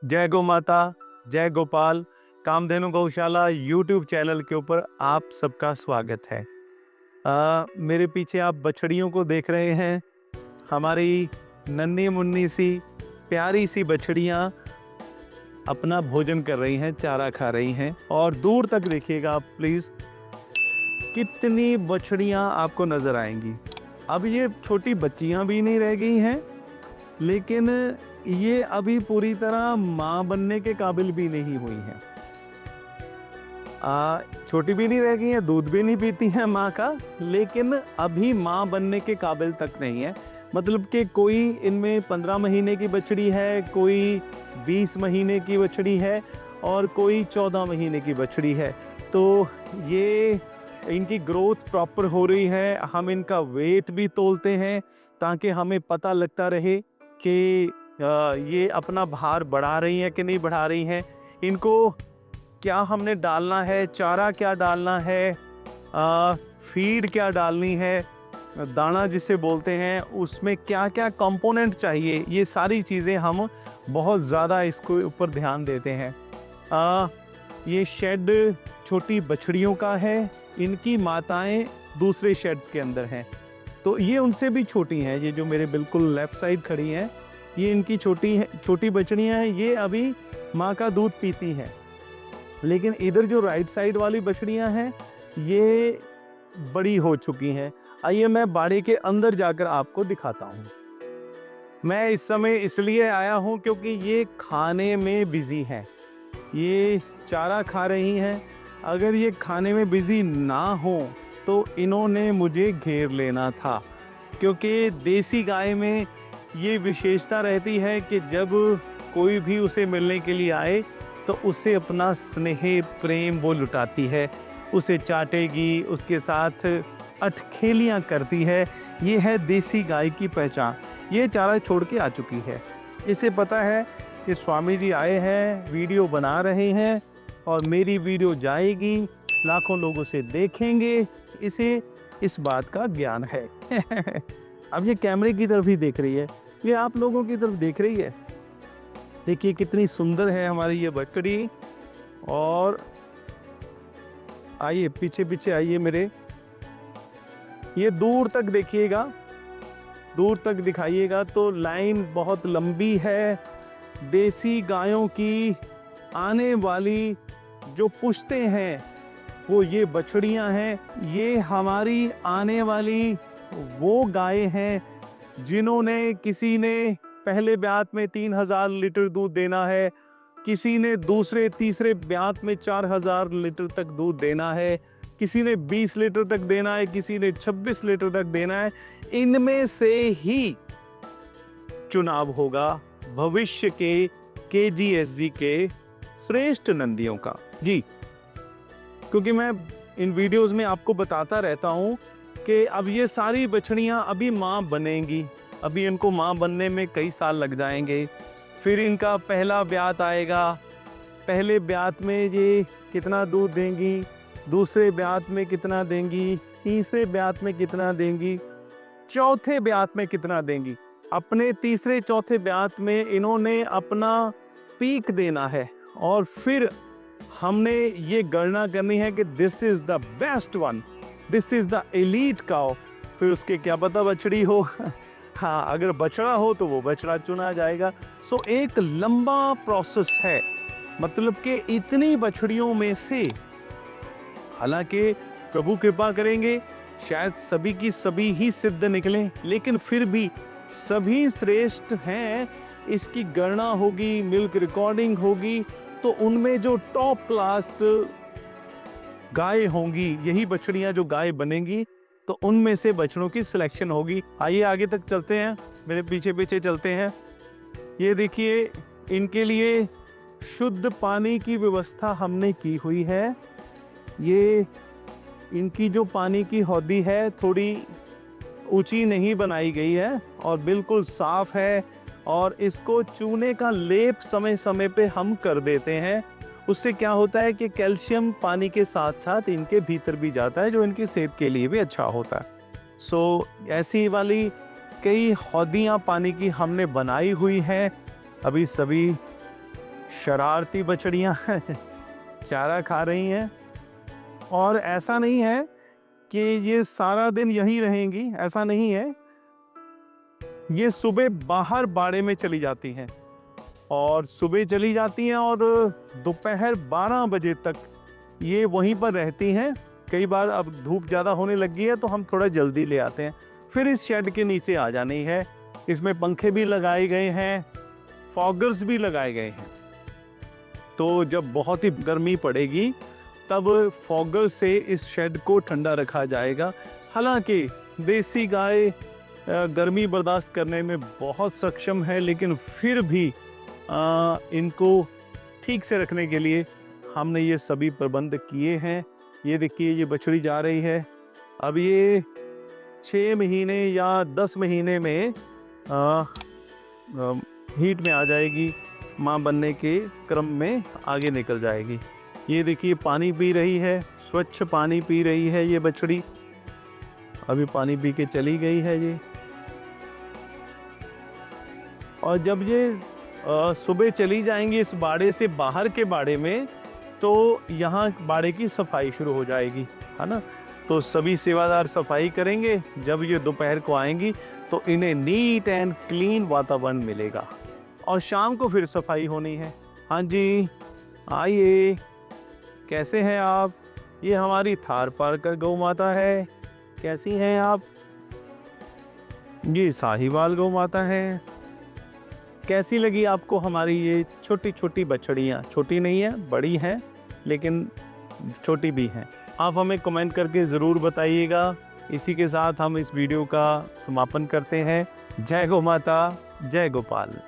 जय गौ माता, जय गोपाल। कामधेनु गौशाला यूट्यूब चैनल के ऊपर आप सबका स्वागत है। मेरे पीछे आप बछड़ियों को देख रहे हैं। हमारी नन्ही मुन्नी सी प्यारी सी बछड़ियाँ अपना भोजन कर रही हैं, चारा खा रही हैं। और दूर तक देखिएगा आप प्लीज़, कितनी बछड़ियाँ आपको नज़र आएंगी। अब ये छोटी बच्चियाँ भी नहीं रह गई हैं, लेकिन ये अभी पूरी तरह माँ बनने के काबिल भी नहीं हुई हैं। छोटी भी नहीं रह गई हैं, दूध भी नहीं पीती हैं माँ का, लेकिन अभी माँ बनने के काबिल तक नहीं है। मतलब कि कोई इनमें 15 महीने की बछड़ी है, कोई 20 महीने की बछड़ी है और कोई 14 महीने की बछड़ी है। तो ये इनकी ग्रोथ प्रॉपर हो रही है। हम इनका वेट भी तोलते हैं ताकि हमें पता लगता रहे कि ये अपना भार बढ़ा रही हैं कि नहीं बढ़ा रही हैं। इनको क्या हमने डालना है, चारा क्या डालना है, फीड क्या डालनी है, दाना जिसे बोलते हैं, उसमें क्या क्या कंपोनेंट चाहिए, ये सारी चीज़ें हम बहुत ज़्यादा इसको ऊपर ध्यान देते हैं। ये शेड छोटी बछड़ियों का है। इनकी माताएं दूसरे शेड्स के अंदर हैं, तो ये उनसे भी छोटी हैं। ये जो मेरे बिल्कुल लेफ़्ट साइड खड़ी हैं, ये इनकी छोटी बछड़ियाँ हैं। ये अभी माँ का दूध पीती हैं। लेकिन इधर जो राइट साइड वाली बछड़ियाँ हैं, ये बड़ी हो चुकी हैं। आइए मैं बाड़े के अंदर जाकर आपको दिखाता हूँ। मैं इस समय इसलिए आया हूँ क्योंकि ये खाने में बिज़ी हैं। ये चारा खा रही हैं। अगर ये खाने में बिज़ी ना हो तो इन्होंने मुझे घेर लेना था, क्योंकि देसी गाय में ये विशेषता रहती है कि जब कोई भी उसे मिलने के लिए आए तो उसे अपना स्नेह प्रेम वो लुटाती है, उसे चाटेगी, उसके साथ अठखेलियाँ करती है। ये है देसी गाय की पहचान। ये चारा छोड़ के आ चुकी है। इसे पता है कि स्वामी जी आए हैं, वीडियो बना रहे हैं और मेरी वीडियो जाएगी, लाखों लोग उसे देखेंगे। इसे इस बात का ज्ञान है। अब ये कैमरे की तरफ ही देख रही है, ये आप लोगों की तरफ देख रही है। देखिए कितनी सुंदर है हमारी ये बछड़ी। और आइए पीछे पीछे आइए मेरे, ये दूर तक देखिएगा, दूर तक दिखाइएगा तो लाइन बहुत लंबी है। देसी गायों की आने वाली जो पुश्तें हैं वो ये बछड़ियां हैं। ये हमारी आने वाली वो गाय हैं जिन्होंने, किसी ने पहले ब्यात में 3000 लीटर दूध देना है, किसी ने दूसरे तीसरे ब्यात में 4000 लीटर तक दूध देना है, किसी ने 20 लीटर तक देना है, किसी ने 26 लीटर तक देना है। इनमें से ही चुनाव होगा भविष्य के KGSG के श्रेष्ठ नंदियों का। जी, क्योंकि मैं इन वीडियोस में आपको बताता रहता हूँ कि अब ये सारी बछड़ियाँ अभी माँ बनेंगी। अभी इनको माँ बनने में कई साल लग जाएंगे। फिर इनका पहला ब्यात आएगा। पहले ब्यात में ये कितना दूध देंगी, दूसरे ब्यात में कितना देंगी, तीसरे ब्यात में कितना देंगी, चौथे ब्यात में कितना देंगी। अपने तीसरे चौथे ब्यात में इन्होंने अपना पीक देना है और फिर हमने ये गणना करनी है कि this is the best one, this is the elite cow. फिर उसके क्या पता बछड़ी हो, हाँ अगर बछड़ा हो तो वो बछड़ा चुना जाएगा। सो एक लंबा प्रोसेस है। मतलब कि इतनी बछड़ियों में से, हालांकि प्रभु कृपा करेंगे शायद सभी की सभी ही सिद्ध निकलें, लेकिन फिर भी सभी श्रेष्ठ हैं। इसकी गणना होगी, मिल्क रिकॉर्डिंग होगी, तो उनमें जो टॉप क्लास गाय होंगी, यही बछड़ियां जो गाय बनेंगी, तो उनमें से बछड़ों की सिलेक्शन होगी। आइए आगे तक चलते हैं, मेरे पीछे पीछे चलते हैं। ये देखिए, इनके लिए शुद्ध पानी की व्यवस्था हमने की हुई है। ये इनकी जो पानी की हौदी है थोड़ी ऊंची नहीं बनाई गई है और बिल्कुल साफ है। और इसको चूने का लेप समय समय पे हम कर देते हैं। उससे क्या होता है कि कैल्शियम पानी के साथ साथ इनके भीतर भी जाता है, जो इनकी सेहत के लिए भी अच्छा होता है। सो ऐसी वाली कई हौदियाँ पानी की हमने बनाई हुई हैं। अभी सभी शरारती बछड़ियाँ चारा खा रही हैं। और ऐसा नहीं है कि ये सारा दिन यहीं रहेंगी, ऐसा नहीं है। ये सुबह बाहर बाड़े में चली जाती हैं और सुबह चली जाती हैं और दोपहर 12 बजे तक ये वहीं पर रहती हैं। कई बार अब धूप ज़्यादा होने लगी है तो हम थोड़ा जल्दी ले आते हैं। फिर इस शेड के नीचे आ जानी है। इसमें पंखे भी लगाए गए हैं, फॉगर्स भी लगाए गए हैं। तो जब बहुत ही गर्मी पड़ेगी तब फॉगर से इस शेड को ठंडा रखा जाएगा। हालांकि देसी गाय गर्मी बर्दाश्त करने में बहुत सक्षम है, लेकिन फिर भी इनको ठीक से रखने के लिए हमने ये सभी प्रबंध किए हैं। ये देखिए, ये बछड़ी जा रही है। अब ये 6 महीने या 10 महीने में हीट में आ जाएगी, माँ बनने के क्रम में आगे निकल जाएगी। ये देखिए, पानी पी रही है, स्वच्छ पानी पी रही है ये बछड़ी। अभी पानी पी के चली गई है ये। और जब ये सुबह चली जाएंगी इस बाड़े से बाहर के बाड़े में, तो यहाँ बाड़े की सफाई शुरू हो जाएगी, है ना। तो सभी सेवादार सफाई करेंगे। जब ये दोपहर को आएंगी तो इन्हें नीट एंड क्लीन वातावरण मिलेगा। और शाम को फिर सफाई होनी है। हाँ जी, आइए, कैसे हैं आप? ये हमारी थार पारकर गौ माता है। कैसी हैं आप? ये साहिवाल गौ माता है। कैसी लगी आपको हमारी ये छोटी छोटी बछड़ियाँ? छोटी नहीं है, बड़ी हैं, लेकिन छोटी भी हैं। आप हमें कमेंट करके ज़रूर बताइएगा। इसी के साथ हम इस वीडियो का समापन करते हैं। जय गौ माता, जय गोपाल।